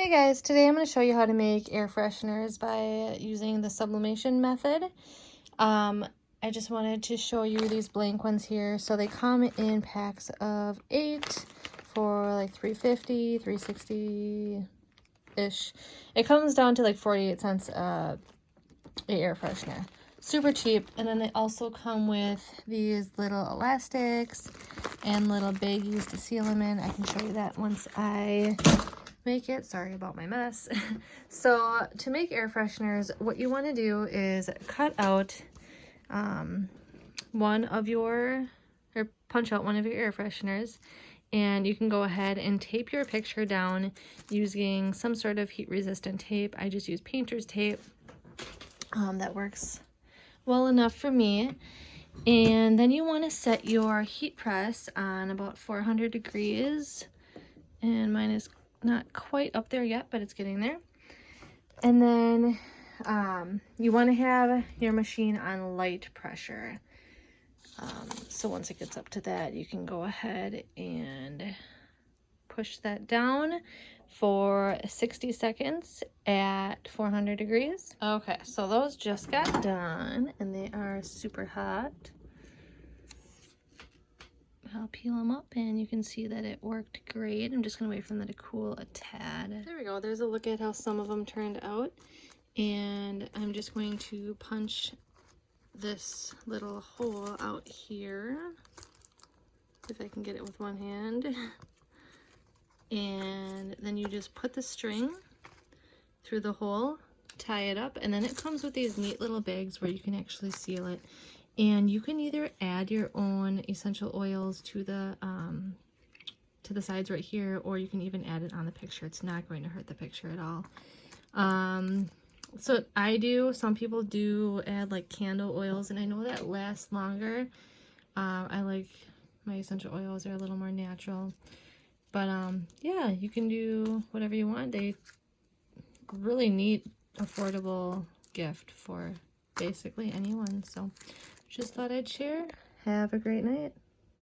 Hey guys, today I'm going to show you how to make air fresheners by using the sublimation method. I just wanted to show you these blank ones here. So they come in packs of 8 for like $3.50, $3.60-ish. It comes down to like 48 cents a air freshener. Super cheap. And then they also come with these little elastics and little baggies to seal them in. I can show you that once I make it. Sorry about my mess. So to make air fresheners, what you want to do is cut out punch out one of your air fresheners, and you can go ahead and tape your picture down using some sort of heat resistant tape. I just use painter's tape. That works well enough for me. And then you want to set your heat press on about 400 degrees, and mine is not quite up there yet, but it's getting there. And then you want to have your machine on light pressure. So once it gets up to that, you can go ahead and push that down for 60 seconds at 400 degrees. Okay, so those just got done and they are super hot. I'll peel them up and you can see that it worked great. I'm just gonna wait for them to cool a tad. There we go. There's a look at how some of them turned out. And I'm just going to punch this little hole out here, if I can get it with one hand. And then you just put the string through the hole, tie it up, and then it comes with these neat little bags where you can actually seal it. And you can either add your own essential oils to the sides right here, or you can even add it on the picture. It's not going to hurt the picture at all. So I do, some people do add like candle oils, and I know that lasts longer. I like my essential oils, they're a little more natural. But yeah, you can do whatever you want. They really neat, affordable gift for basically anyone. So just thought I'd share. Have a great night.